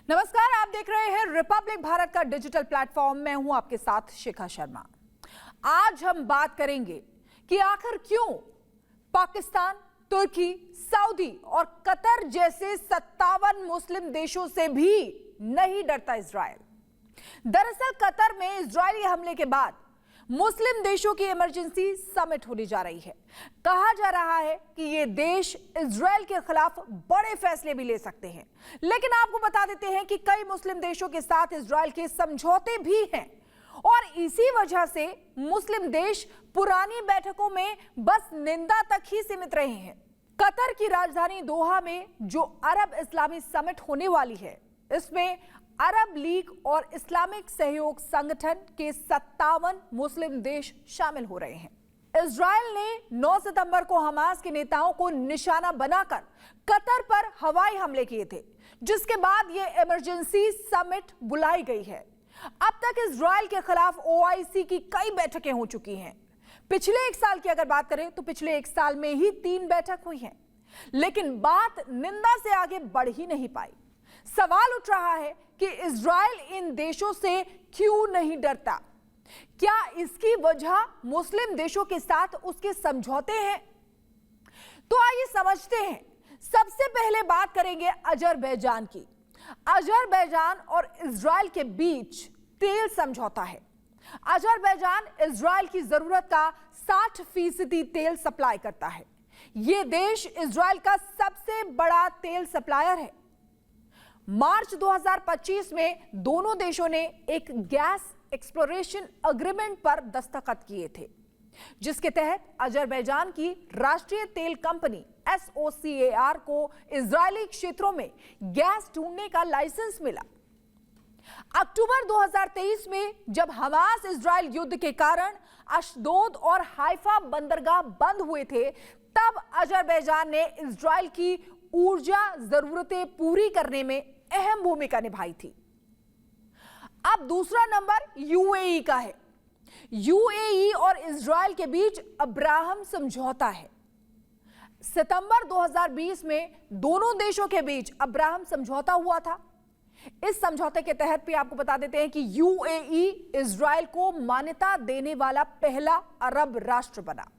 नमस्कार, आप देख रहे हैं रिपब्लिक भारत का डिजिटल प्लेटफॉर्म। मैं हूं आपके साथ शिखा शर्मा। आज हम बात करेंगे कि आखिर क्यों पाकिस्तान, तुर्की, सऊदी और कतर जैसे 57 मुस्लिम देशों से भी नहीं डरता इजराइल। दरअसल कतर में इजरायली हमले के बाद मुस्लिम देशों की इमरजेंसी समिट होने जा रही है। कहा जा रहा है कि ये देश इजराइल के खिलाफ बड़े फैसले भी ले सकते हैं। लेकिन आपको बता देते हैं कि कई मुस्लिम देशों के साथ इजराइल के समझौते भी हैं और इसी वजह से मुस्लिम देश पुरानी बैठकों में बस निंदा तक ही सीमित रहे हैं। कतर की राजधानी दोहा में जो अरब इस्लामी समिट होने वाली है, इसमें अरब लीग और इस्लामिक सहयोग संगठन के 57 मुस्लिम देश शामिल हो रहे हैं। इजराइल ने 9 सितंबर को हमास के नेताओं को निशाना बनाकर कतर पर हवाई हमले किए थे, जिसके बाद यह इमरजेंसी समिट बुलाई गई है। अब तक इजराइल के खिलाफ ओआईसी की कई बैठकें हो चुकी हैं। पिछले एक साल की अगर बात करें तो पिछले एक साल में ही 3 बैठक हुई हैं, लेकिन बात निंदा से आगे बढ़ ही नहीं पाई। सवाल उठ रहा है कि इजराइल इन देशों से क्यों नहीं डरता? क्या इसकी वजह मुस्लिम देशों के साथ उसके समझौते हैं? तो आइए समझते हैं। सबसे पहले बात करेंगे अजरबैजान की। अजरबैजान और इजराइल के बीच तेल समझौता है। अजरबैजान इजराइल की जरूरत का 60% तेल सप्लाई करता है। यह देश इजराइल का सबसे बड़ा तेल सप्लायर है। मार्च 2025 में दोनों देशों ने एक गैस एक्सप्लोरेशन एग्रीमेंट पर दस्तखत किए थे, जिसके तहत अजरबैजान की राष्ट्रीय तेल कंपनी SOCAR को इजरायली क्षेत्रों में गैस ढूंढने का लाइसेंस मिला। अक्टूबर 2023 में जब हमास इजराइल युद्ध के कारण अशदोद और हाइफा बंदरगाह बंद हुए थे, तब अजरबैजान ने इजराइल की ऊर्जा जरूरतें पूरी करने में अहम भूमिका निभाई थी। अब दूसरा नंबर यूएई का है। यूएई और इजराइल के बीच अब्राहम समझौता है। सितंबर 2020 में दोनों देशों के बीच अब्राहम समझौता हुआ था। इस समझौते के तहत भी आपको बता देते हैं कि यूएई इजराइल को मान्यता देने वाला पहला अरब राष्ट्र बना।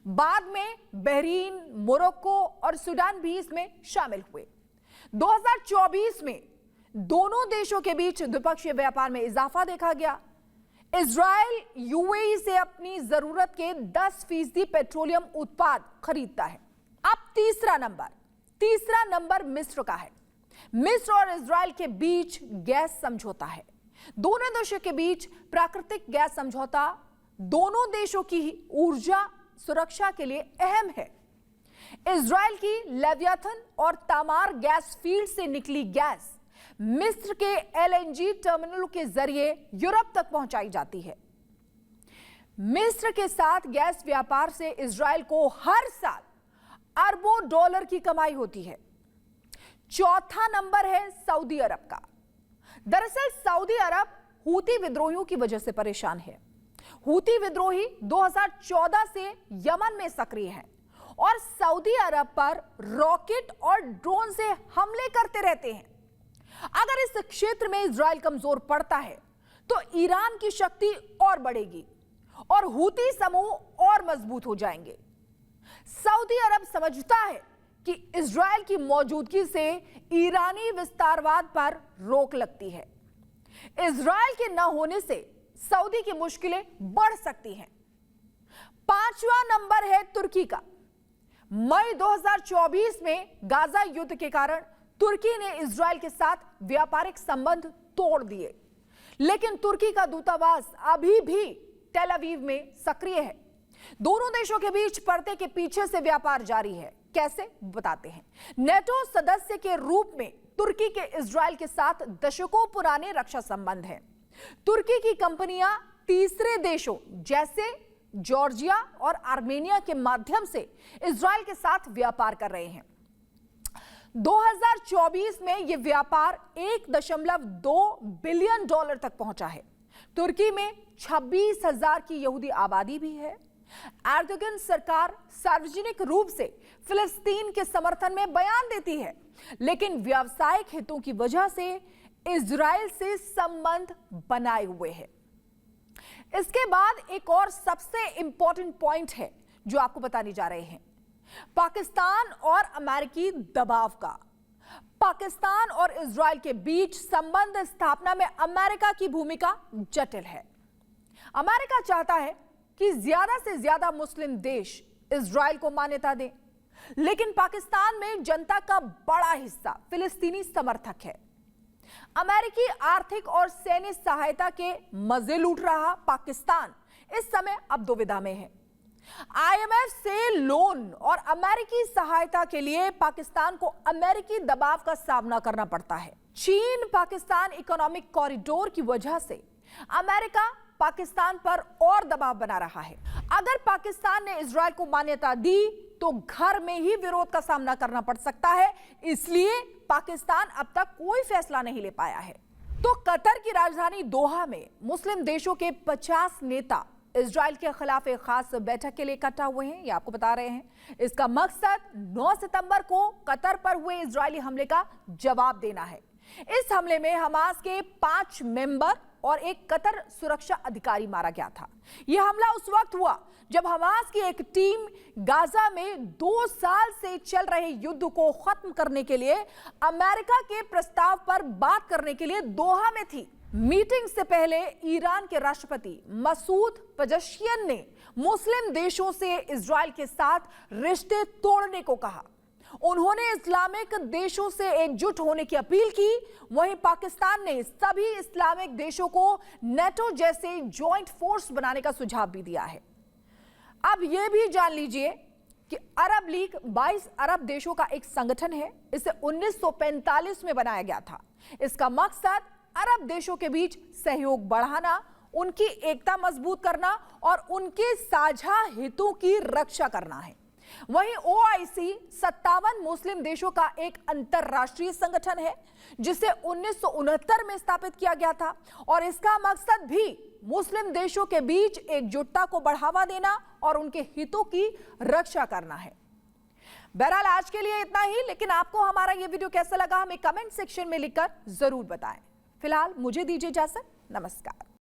बाद में बहरीन, मोरक्को और सूडान भी इसमें शामिल हुए। 2024 में दोनों देशों के बीच द्विपक्षीय व्यापार में इजाफा देखा गया। इजराइल यूएई से अपनी जरूरत के 10% पेट्रोलियम उत्पाद खरीदता है। अब तीसरा नंबर मिस्र का है। मिस्र और इजराइल के बीच गैस समझौता है। दोनों देशों के बीच प्राकृतिक गैस समझौता दोनों देशों की ऊर्जा सुरक्षा के लिए अहम है। इजराइल की लेवियाथन और तामार गैस फील्ड से निकली गैस मिस्र के LNG टर्मिनलों के जरिए यूरोप तक पहुंचाई जाती है। मिस्र के साथ गैस व्यापार से इजराइल को हर साल अरबों डॉलर की कमाई होती है। चौथा नंबर है सऊदी अरब का। दरअसल सऊदी अरब हूती विद्रोहियों की वजह से परेशान है। हूती विद्रोही 2014 से यमन में सक्रिय हैं और सऊदी अरब पर रॉकेट और ड्रोन से हमले करते रहते हैं। अगर इस क्षेत्र में इजराइल कमजोर पड़ता है तो ईरान की शक्ति और बढ़ेगी और हूती समूह और मजबूत हो जाएंगे। सऊदी अरब समझता है कि इजराइल की मौजूदगी से ईरानी विस्तारवाद पर रोक लगती है। इजराइल के न होने से सऊदी की मुश्किलें बढ़ सकती हैं। पांचवा नंबर है तुर्की का। मई 2024 में गाजा युद्ध के कारण तुर्की ने इजराइल के साथ व्यापारिक संबंध तोड़ दिए, लेकिन तुर्की का दूतावास अभी भी टेल अवीव में सक्रिय है। दोनों देशों के बीच पर्दे के पीछे से व्यापार जारी है। कैसे, बताते हैं। नेटो सदस्य के रूप में तुर्की के इजराइल के साथ दशकों पुराने रक्षा संबंध हैं। तुर्की की कंपनियां तीसरे देशों जैसे जॉर्जिया और आर्मेनिया के माध्यम से इजराइल के साथ व्यापार कर रहे हैं। 2024 में यह व्यापार 1.2 बिलियन डॉलर तक पहुंचा है। तुर्की में 26,000 की यहूदी आबादी भी है। एर्दोगन सरकार सार्वजनिक रूप से फिलिस्तीन के समर्थन में बयान देती है, लेकिन व्यावसायिक हितों की वजह से इजराइल से संबंध बनाए हुए है। इसके बाद एक और सबसे इंपॉर्टेंट पॉइंट है जो आपको बताने जा रहे हैं, पाकिस्तान और अमेरिकी दबाव का। पाकिस्तान और इजराइल के बीच संबंध स्थापना में अमेरिका की भूमिका जटिल है। अमेरिका चाहता है कि ज्यादा से ज्यादा मुस्लिम देश इजराइल को मान्यता दें, लेकिन पाकिस्तान में जनता का बड़ा हिस्सा फिलिस्तीनी समर्थक है। अमेरिकी आर्थिक और सैन्य सहायता के मजे लूट रहा पाकिस्तान इस समय अब दुविधा में है। आईएमएफ से लोन और अमेरिकी सहायता के लिए पाकिस्तान को अमेरिकी दबाव का सामना करना पड़ता है। चीन पाकिस्तान इकोनॉमिक कॉरिडोर की वजह से अमेरिका पाकिस्तान पर और दबाव बना रहा है। अगर पाकिस्तान ने इजराइल को मान्यता दी तो घर में ही विरोध का सामना करना पड़ सकता है, इसलिए पाकिस्तान अब तक कोई फैसला नहीं ले पाया है। तो कतर की राजधानी दोहा में मुस्लिम देशों के 50 नेता इजराइल के खिलाफ एक खास बैठक के लिए इकट्ठा हुए हैं, ये आपको बता रहे हैं। इसका मकसद 9 सितंबर को कतर पर हुए इजरायली हमले का जवाब देना है। इस हमले में हमास के 5 मेंबर और एक कतर सुरक्षा अधिकारी मारा गया था। यह हमला उस वक्त हुआ जब हमास की एक टीम गाजा में 2 साल से चल रहे युद्ध को खत्म करने के लिए अमेरिका के प्रस्ताव पर बात करने के लिए दोहा में थी। मीटिंग से पहले ईरान के राष्ट्रपति मसूद पेजेश्कियान ने मुस्लिम देशों से इजराइल के साथ रिश्ते तोड़ने को कहा। उन्होंने इस्लामिक देशों से एकजुट होने की अपील की। वहीं पाकिस्तान ने सभी इस्लामिक देशों को नेटो जैसे जॉइंट फोर्स बनाने का सुझाव भी दिया है। अब यह भी जान लीजिए कि अरब लीग 22 अरब देशों का एक संगठन है। इसे 1945 में बनाया गया था। इसका मकसद अरब देशों के बीच सहयोग बढ़ाना, उनकी एकता मजबूत करना और उनके साझा हितों की रक्षा करना है। वहीं ओआईसी 57 मुस्लिम देशों का एक अंतरराष्ट्रीय संगठन है जिसे 1969 में स्थापित किया गया था और इसका मकसद भी मुस्लिम देशों के बीच एकजुटता को बढ़ावा देना और उनके हितों की रक्षा करना है। बहरहाल आज के लिए इतना ही, लेकिन आपको हमारा यह वीडियो कैसा लगा हमें कमेंट सेक्शन में लिखकर जरूर बताएं। फिलहाल मुझे दीजिए इजाजत, नमस्कार।